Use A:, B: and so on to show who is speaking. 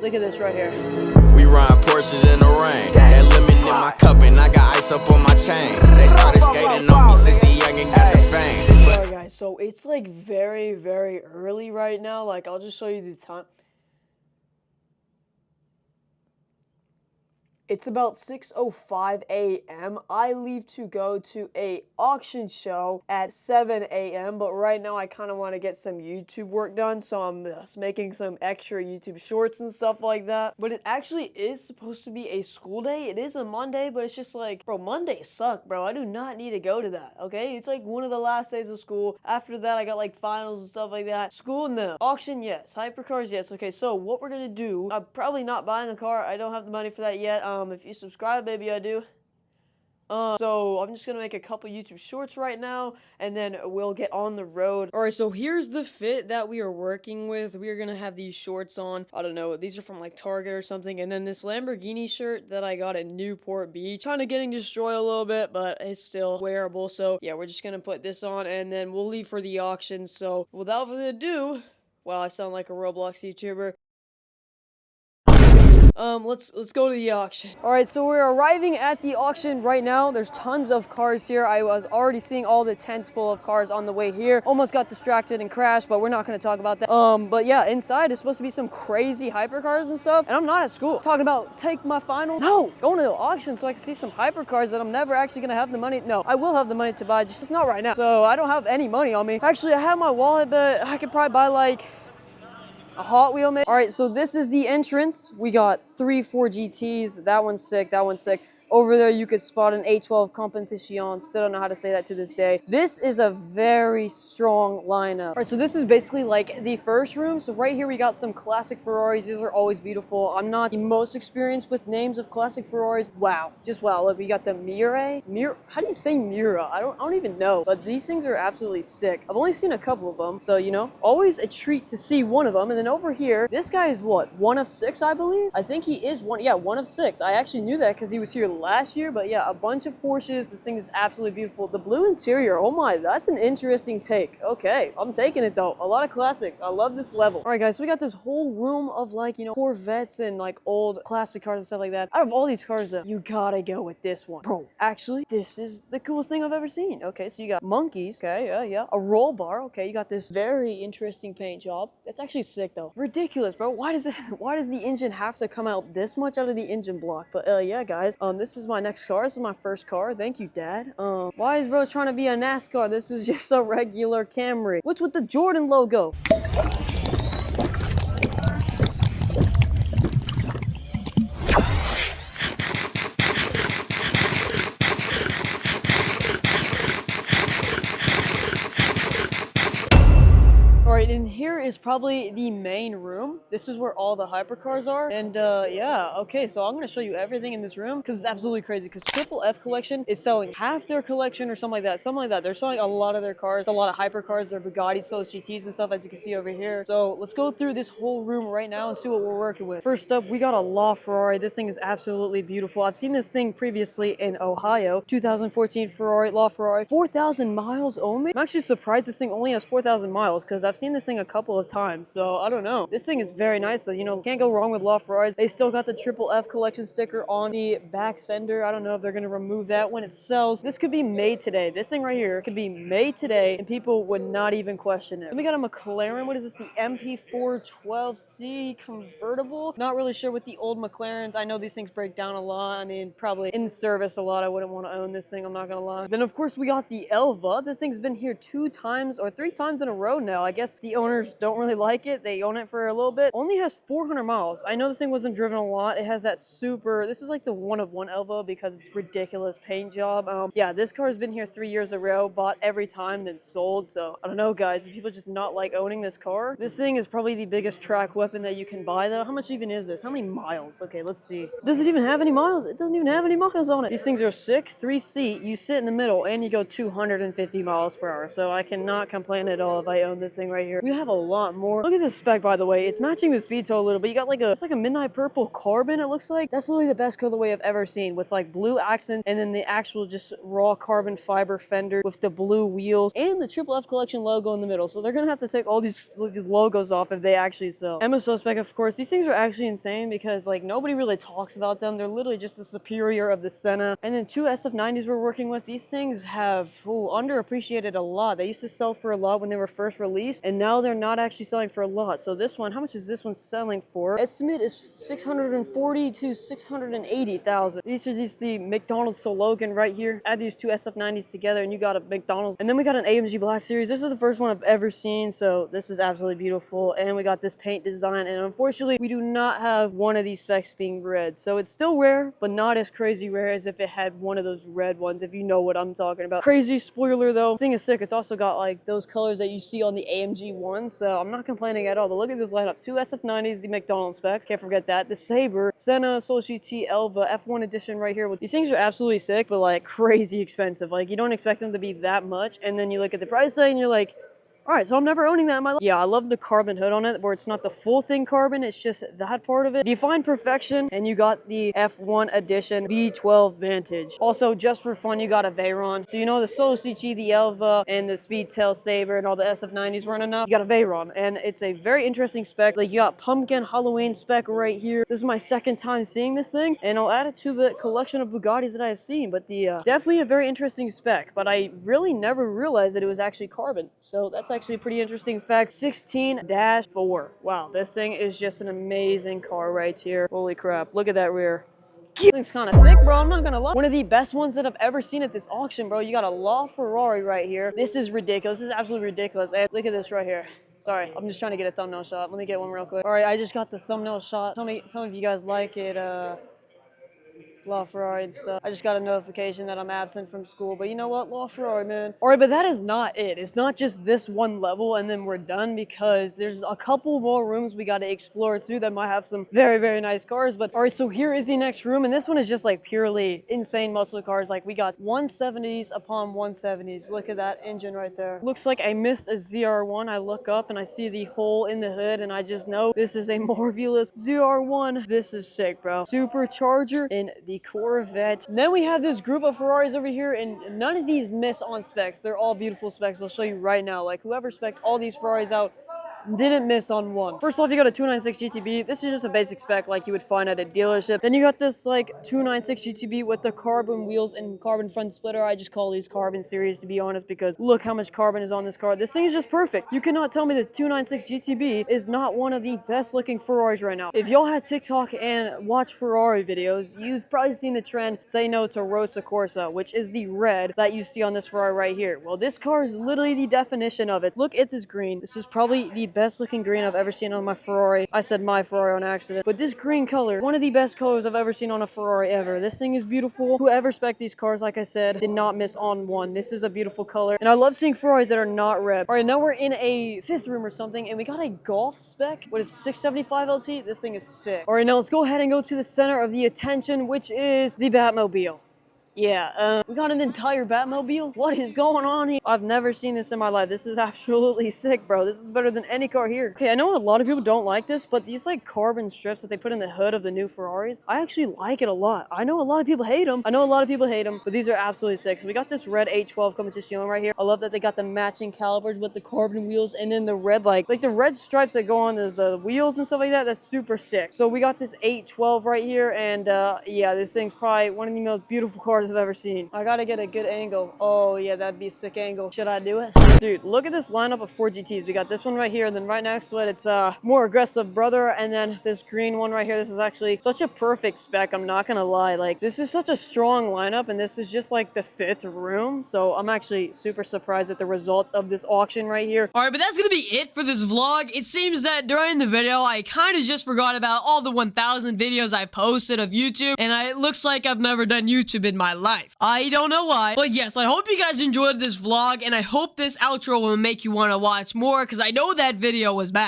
A: Look at this right here.
B: We ride Porsches in the rain. That lemon in my cup and I got ice up on my chain. They started skating on me since he young and got the fame.
A: Alright guys, so it's like very, very early right now. Like, I'll just show you the time. It's about 6:05 a.m. I leave to go to a auction show at 7 a.m. But right now I kind of want to get some YouTube work done, so I'm making some extra YouTube shorts and stuff like that. But it actually is supposed to be a school day. It is a Monday, but it's just like, bro, Mondays suck, bro. I do not need to go to that, okay? It's like one of the last days of school. After that, I got like finals and stuff like that. School, no. Auction, yes. Hypercars, yes. Okay, so what we're gonna do, I'm probably not buying a car. I don't have the money for that yet. If you subscribe, maybe I do. So I'm just gonna make a couple YouTube shorts right now, and then we'll get on the road. All right, so here's the fit that we are working with. We are gonna have these shorts on. I don't know, these are from like Target or something, and then this Lamborghini shirt that I got at Newport Beach, kind of getting destroyed a little bit, but it's still wearable. So yeah, we're just gonna put this on, and then we'll leave for the auction. So without further ado, wow, I sound like a Roblox YouTuber. Let's go to the auction. All right, so we're arriving at the auction right now. There's tons of cars here. I was already seeing all the tents full of cars on the way here. Almost got distracted and crashed, but we're not going to talk about that. But yeah, inside is supposed to be some crazy hypercars and stuff. And I'm not at school. Talking about take my final. No, going to the auction so I can see some hypercars that I'm never actually going to have the money. No, I will have the money to buy, just not right now. So I don't have any money on me. Actually, I have my wallet, but I could probably buy like a Hot Wheel, maybe. All right, so this is the entrance. We got 3 4 GTs. That one's sick. That one's sick. Over there, you could spot an A12 Competition. Still don't know how to say that to this day. This is a very strong lineup. All right, so this is basically like the first room. So right here, we got some classic Ferraris. These are always beautiful. I'm not the most experienced with names of classic Ferraris. Wow, just wow. Look, we got the Mirai. How do you say Mira? I don't even know. But these things are absolutely sick. I've only seen a couple of them. So, you know, always a treat to see one of them. And then over here, this guy is what? 1 of 6, I believe? I think he is one. Yeah, 1 of 6. I actually knew that because he was here last year. But yeah, a bunch of Porsches. This thing is absolutely beautiful. The blue interior, oh my, that's an interesting take. Okay, I'm taking it though. A lot of classics. I love this level. All right guys, so we got this whole room of like, you know, Corvettes and like old classic cars and stuff like that. Out of all these cars though, you gotta go with this one. Bro, actually, this is the coolest thing I've ever seen. Okay, so you got monkeys. Okay, yeah. A roll bar. Okay, you got this very interesting paint job. That's actually sick though. Ridiculous, bro. Why does the engine have to come out this much out of the engine block? But yeah, guys, this is my next car. This is my first car. Thank you, Dad. Why is bro trying to be a NASCAR? This is just a regular Camry. What's with the Jordan logo? Alright, and here is probably the main room. This is where all the hypercars are. And yeah, okay, so I'm gonna show you everything in this room because it's absolutely crazy. Because Triple F Collection is selling half their collection or something like that. Something like that. They're selling a lot of their cars, a lot of hypercars, their Bugattis, those GTs and stuff, as you can see over here. So let's go through this whole room right now and see what we're working with. First up, we got a LaFerrari. This thing is absolutely beautiful. I've seen this thing previously in Ohio. 2014 Ferrari, LaFerrari. 4,000 miles only? I'm actually surprised this thing only has 4,000 miles because I've seen this thing a couple of times, so I don't know. This thing is very nice though, you know, can't go wrong with LaFerraris. They still got the Triple F Collection sticker on the back fender. I don't know if they're gonna remove that when it sells. This could be made today. This thing right here could be made today and people would not even question it. Then we got a McLaren. What is this? The MP412C convertible. Not really sure with the old McLarens. I know these things break down a lot. I mean, probably in service a lot. I wouldn't want to own this thing, I'm not gonna lie. Then of course we got the Elva. This thing's been here 2 times or 3 times in a row now. I guess the owners don't really like it. They own it for a little bit. Only has 400 miles. I know this thing wasn't driven a lot. It has that super, this is like the 1 of 1 Elva because it's ridiculous paint job. Yeah, this car has been here 3 years in a row, bought every time, then sold. So I don't know, guys. Do people just not like owning this car? This thing is probably the biggest track weapon that you can buy though. How much even is this? How many miles? Okay, let's see. Does it even have any miles? It doesn't even have any miles on it. These things are sick. 3-seat. You sit in the middle and you go 250 miles per hour. So I cannot complain at all if I own this thing right here. We have a lot lot more. Look at this spec, by the way. It's matching the speed toe a little bit. You got like it's like a midnight purple carbon, it looks like. That's literally the best colorway I've ever seen, with like blue accents and then the actual just raw carbon fiber fender with the blue wheels and the Triple F collection logo in the middle. So they're gonna have to take all these logos off if they actually sell. MSO spec, of course. These things are actually insane because like nobody really talks about them. They're literally just the superior of the Senna. And then two SF90s we're working with. These things have underappreciated a lot. They used to sell for a lot when they were first released, and now they're not actually selling for a lot. So this one, how much is this one selling for? Estimate is 640 to 680,000. These are just the McDonald's Logan right here. Add these two SF90s together and you got a McDonald's. And then we got an AMG Black Series. This is the first one I've ever seen, so this is absolutely beautiful. And we got this paint design, and unfortunately we do not have one of these specs being red. So it's still rare, but not as crazy rare as if it had one of those red ones, if you know what I'm talking about. Crazy spoiler though. This thing is sick. It's also got like those colors that you see on the AMG one, so I'm not complaining at all. But look at this lineup. Two SF90s, the McDonald's specs. Can't forget that. The Sabre, Senna, Soul GT, Elva, F1 edition right here. These things are absolutely sick, but like crazy expensive. Like you don't expect them to be that much, and then you look at the price tag and you're like, all right, so I'm never owning that in my life. Yeah, I love the carbon hood on it, where it's not the full thing carbon, it's just that part of it. Define perfection, and you got the F1 edition V12 Vantage. Also, just for fun, you got a Veyron. So you know the Soul CG, the Elva, and the Speedtail Sabre, and all the SF90s weren't enough. You got a Veyron, and it's a very interesting spec. Like you got pumpkin Halloween spec right here. This is my second time seeing this thing, and I'll add it to the collection of Bugattis that I have seen. But the definitely a very interesting spec, but I really never realized that it was actually carbon. So that's actually a pretty interesting fact. 16-4. Wow, this thing is just an amazing car right here. Holy crap, look at that rear. This thing's kind of thick, bro, I'm not gonna lie. One of the best ones that I've ever seen at this auction, bro. You got a LaFerrari right here. This is ridiculous. This is absolutely ridiculous. And look at this right here. Sorry, I'm just trying to get a thumbnail shot. Let me get one real quick. All right, I just got the thumbnail shot. Tell me if you guys like it. LaFerrari and stuff. I just got a notification that I'm absent from school, but you know what? LaFerrari, man. All right, but that is not it. It's not just this one level and then we're done, because there's a couple more rooms we got to explore too that might have some very, very nice cars. But all right, so here is the next room, and this one is just like purely insane muscle cars. Like we got 170s upon 170s. Look at that engine right there. Looks like I missed a ZR1. I look up and I see the hole in the hood, and I just know this is a Morpheus ZR1. This is sick, bro. Supercharger in the Corvette. And then we have this group of Ferraris over here, and none of these miss on specs. They're all beautiful specs. I'll show you right now. Like whoever spec'd all these Ferraris out didn't miss on one. First off, you got a 296 GTB. This is just a basic spec like you would find at a dealership. Then you got this like 296 GTB with the carbon wheels and carbon front splitter. I just call these carbon series, to be honest, because look how much carbon is on this car. This thing is just perfect. You cannot tell me the 296 GTB is not one of the best looking Ferraris right now. If y'all had TikTok and watch Ferrari videos, you've probably seen the trend say no to Rosa Corsa, which is the red that you see on this Ferrari right here. Well, this car is literally the definition of it. Look at this green. This is probably the best looking green I've ever seen on my Ferrari. I said my Ferrari on accident, but this green color, one of the best colors I've ever seen on a Ferrari ever. This thing is beautiful. Whoever spec'd these cars, like I said, did not miss on one. This is a beautiful color, and I love seeing Ferraris that are not red. All right, now we're in a fifth room or something, and we got a Golf spec. What is 675 LT? This thing is sick. All right, now let's go ahead and go to the center of the attention, which is the Batmobile. Yeah, we got an entire Batmobile? What is going on here? I've never seen this in my life. This is absolutely sick, bro. This is better than any car here. Okay, I know a lot of people don't like this, but these like carbon strips that they put in the hood of the new Ferraris, I actually like it a lot. I know a lot of people hate them. But these are absolutely sick. So we got this red 812 Competition right here. I love that they got the matching calipers with the carbon wheels, and then the red like the red stripes that go on the wheels and stuff like that. That's super sick. So we got this 812 right here, and yeah, this thing's probably one of the most beautiful cars I've ever seen. I gotta get a good angle. Oh yeah, that'd be a sick angle. Should I do it? Dude, look at this lineup of 4 GTs. We got this one right here, and then right next to it, it's more aggressive brother, and then this green one right here. This is actually such a perfect spec, I'm not gonna lie. Like, this is such a strong lineup, and this is just like the 5th room, so I'm actually super surprised at the results of this auction right here.
C: Alright, but that's gonna be it for this vlog. It seems that during the video, I kind of just forgot about all the 1,000 videos I posted of YouTube, and it looks like I've never done YouTube in my life. I don't know why, but yes, I hope you guys enjoyed this vlog, and I hope this outro will make you want to watch more, because I know that video was bad.